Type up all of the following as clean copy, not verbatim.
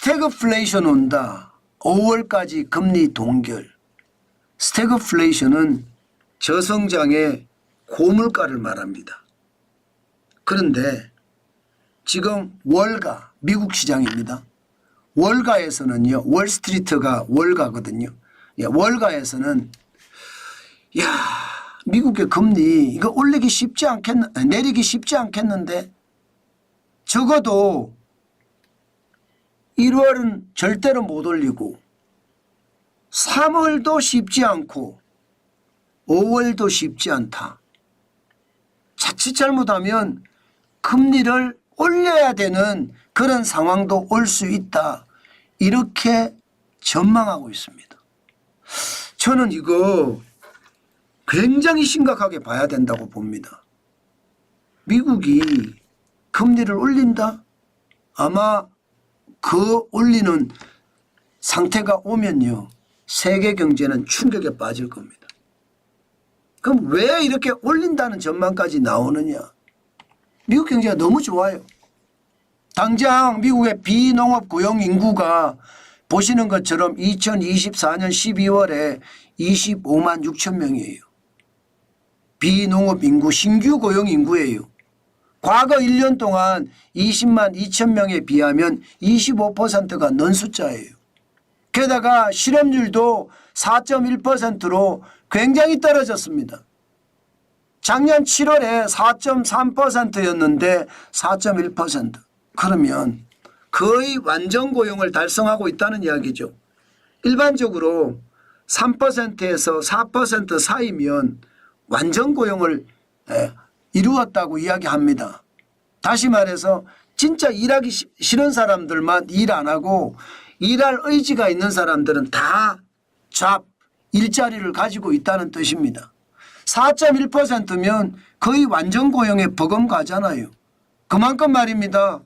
스태그플레이션 온다. 5월까지 금리 동결. 스태그플레이션은 저성장의 고물가를 말합니다. 그런데 지금 월가, 미국 시장입니다. 월가에서는요, 월스트리트가 월가거든요. 예, 월가에서는 미국의 금리 이거 올리기 쉽지 내리기 쉽지 않겠는데 적어도 1월은 절대로 못 올리고 3월도 쉽지 않고 5월도 쉽지 않다. 자칫 잘못하면 금리를 올려야 되는 그런 상황도 올 수 있다. 이렇게 전망하고 있습니다. 저는 이거 굉장히 심각하게 봐야 된다고 봅니다. 미국이 금리를 올린다? 아마 그 올리는 상태가 오면요, 세계 경제는 충격에 빠질 겁니다. 그럼 왜 이렇게 올린다는 전망까지 나오느냐? 미국 경제가 너무 좋아요. 당장 미국의 비농업 고용 인구가 보시는 것처럼 2024년 12월에 25만 6천 명이에요. 비농업 인구, 신규 고용 인구예요. 과거 1년 동안 20만 2천 명에 비하면 25%가 는 숫자예요. 게다가 실업률도 4.1%로 굉장히 떨어졌습니다. 작년 7월에 4.3%였는데 4.1%. 그러면 거의 완전 고용을 달성하고 있다는 이야기죠. 일반적으로 3%에서 4% 사이면 완전 고용을 이루었다고 이야기합니다. 다시 말해서 진짜 일하기 싫은 사람들만 일 안 하고 일할 의지가 있는 사람들은 다 일자리를 가지고 있다는 뜻입니다. 4.1%면 거의 완전 고용에 버금가잖아요. 그만큼 말입니다.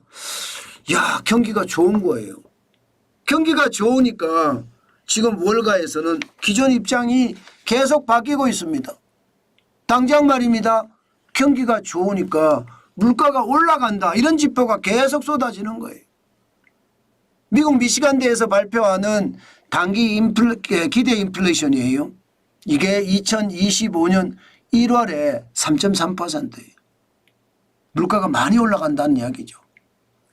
경기가 좋은 거예요. 경기가 좋으니까 지금 월가에서는 기존 입장이 계속 바뀌고 있습니다. 당장 말입니다. 경기가 좋으니까 물가가 올라간다. 이런 지표가 계속 쏟아지는 거예요. 미국 미시간대에서 발표하는 단기 기대 인플레이션이에요. 이게 2025년 1월에 3.3%예요. 물가가 많이 올라간다는 이야기죠.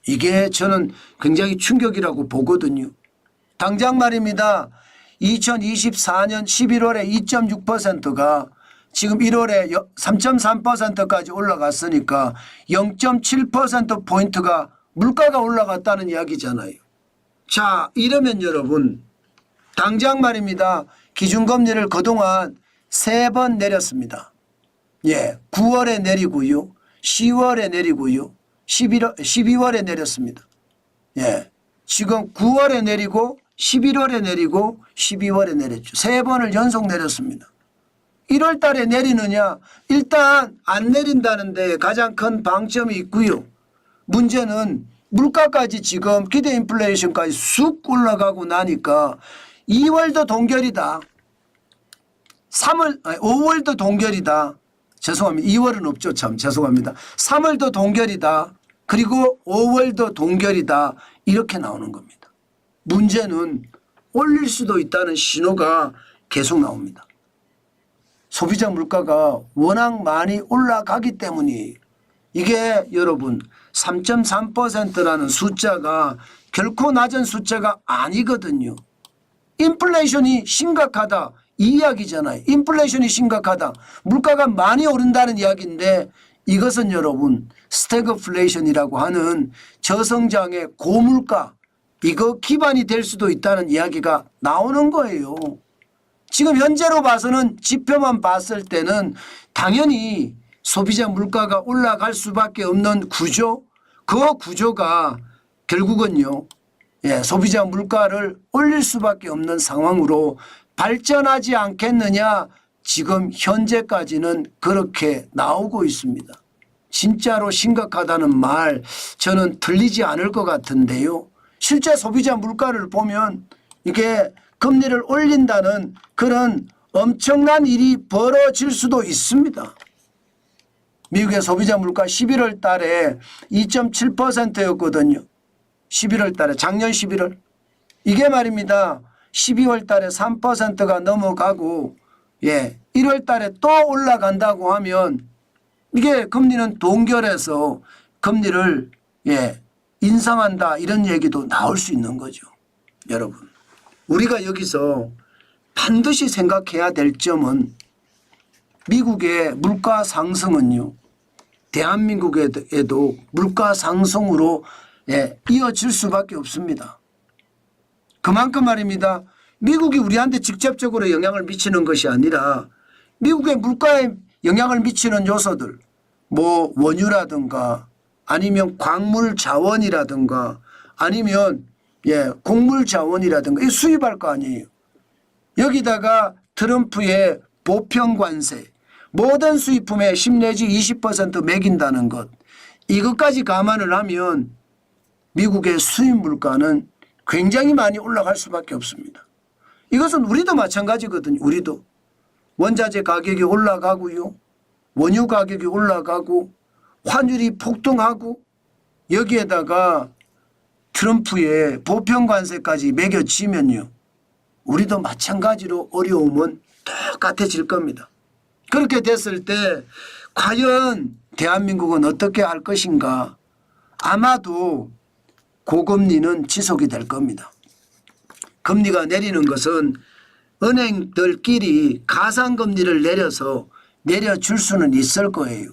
이게 저는 굉장히 충격이라고 보거든요. 당장 말입니다. 2024년 11월에 2.6%가 지금 1월에 3.3%까지 올라갔으니까 0.7%포인트가 물가가 올라갔다는 이야기잖아요. 자, 이러면 여러분 당장 말입니다. 기준금리를 그동안 3번 내렸습니다. 9월에 내리고요. 10월에 내리고요. 12월에 내렸습니다. 지금 9월에 내리고 11월에 내리고 12월에 내렸죠. 3번을 연속 내렸습니다. 1월 달에 내리느냐? 일단 안 내린다는 데 가장 큰 방점이 있고요. 문제는 물가까지 지금 기대 인플레이션까지 쑥 올라가고 나니까 2월도 동결이다. 5월도 동결이다. 죄송합니다. 2월은 없죠. 참 죄송합니다. 3월도 동결이다. 그리고 5월도 동결이다. 이렇게 나오는 겁니다. 문제는 올릴 수도 있다는 신호가 계속 나옵니다. 소비자 물가가 워낙 많이 올라가기 때문이에요. 이게 여러분 3.3%라는 숫자가 결코 낮은 숫자가 아니거든요. 인플레이션이 심각하다 이 이야기잖아요. 인플레이션이 심각하다. 물가가 많이 오른다는 이야기인데 이것은 여러분 스태그플레이션이라고 하는 저성장의 고물가 이거 기반이 될 수도 있다는 이야기가 나오는 거예요. 지금 현재로 봐서는 지표만 봤을 때는 당연히 소비자 물가가 올라갈 수밖에 없는 구조 그 구조가 결국은요 소비자 물가를 올릴 수밖에 없는 상황으로 발전하지 않겠느냐 지금 현재까지는 그렇게 나오고 있습니다. 진짜로 심각하다는 말 저는 들리지 않을 것 같은데요. 실제 소비자 물가를 보면 이게 금리를 올린다는 그런 엄청난 일이 벌어질 수도 있습니다. 미국의 소비자 물가 11월 달에 2.7%였거든요. 11월 달에 작년 11월 이게 말입니다. 12월 달에 3%가 넘어가고 1월 달에 또 올라간다고 하면 이게 금리는 동결해서 금리를 인상한다 이런 얘기도 나올 수 있는 거죠. 여러분 우리가 여기서 반드시 생각해야 될 점은 미국의 물가 상승은요. 대한민국에도 물가 상승으로 이어질 수밖에 없습니다. 그만큼 말입니다. 미국이 우리한테 직접적으로 영향을 미치는 것이 아니라 미국의 물가에 영향을 미치는 요소들 뭐 원유라든가 아니면 광물 자원이라든가 아니면 곡물 자원이라든가 이 수입할 거 아니에요. 여기다가 트럼프의 보편 관세 모든 수입품에 10 내지 20% 매긴다는 것 이것까지 감안을 하면 미국의 수입 물가는 굉장히 많이 올라갈 수밖에 없습니다. 이것은 우리도 마찬가지거든요. 우리도 원자재 가격이 올라가고요. 원유 가격이 올라가고 환율이 폭등하고 여기에다가 트럼프의 보편 관세까지 매겨지면요. 우리도 마찬가지로 어려움은 똑같아질 겁니다. 그렇게 됐을 때 과연 대한민국은 어떻게 할 것인가 아마도 고금리는 지속이 될 겁니다. 금리가 내리는 것은 은행들끼리 가상금리를 내려줄 수는 있을 거예요.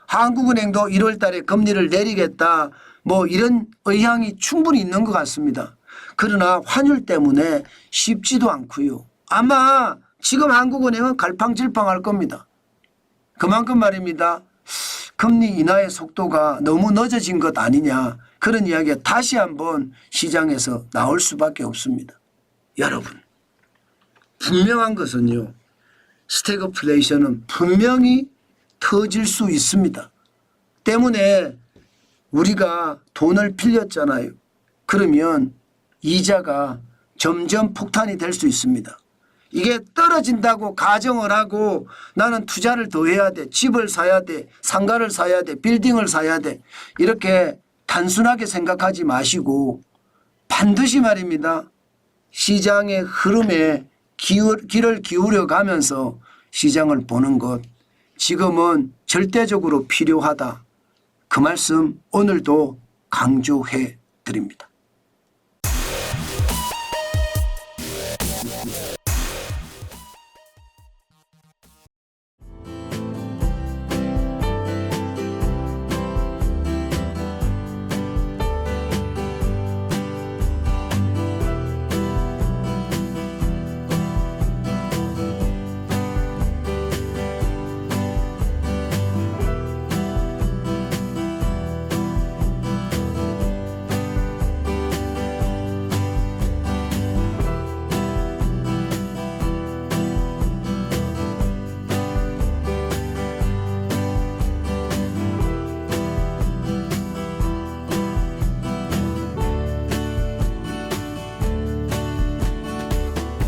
한국은행도 1월 달에 금리를 내리겠다 뭐 이런 의향이 충분히 있는 것 같습니다. 그러나 환율 때문에 쉽지도 않고요. 아마 지금 한국은행은 갈팡질팡할 겁니다. 그만큼 말입니다. 금리 인하의 속도가 너무 늦어진 것 아니냐 그런 이야기가 다시 한번 시장에서 나올 수밖에 없습니다. 여러분 분명한 것은요. 스태그플레이션은 분명히 터질 수 있습니다. 때문에 우리가 돈을 빌렸잖아요. 그러면 이자가 점점 폭탄이 될 수 있습니다. 이게 떨어진다고 가정을 하고 나는 투자를 더 해야 돼. 집을 사야 돼. 상가를 사야 돼. 빌딩을 사야 돼. 이렇게 단순하게 생각하지 마시고 반드시 말입니다. 시장의 흐름에 귀를 기울여 가면서 시장을 보는 것 지금은 절대적으로 필요하다. 그 말씀 오늘도 강조해 드립니다.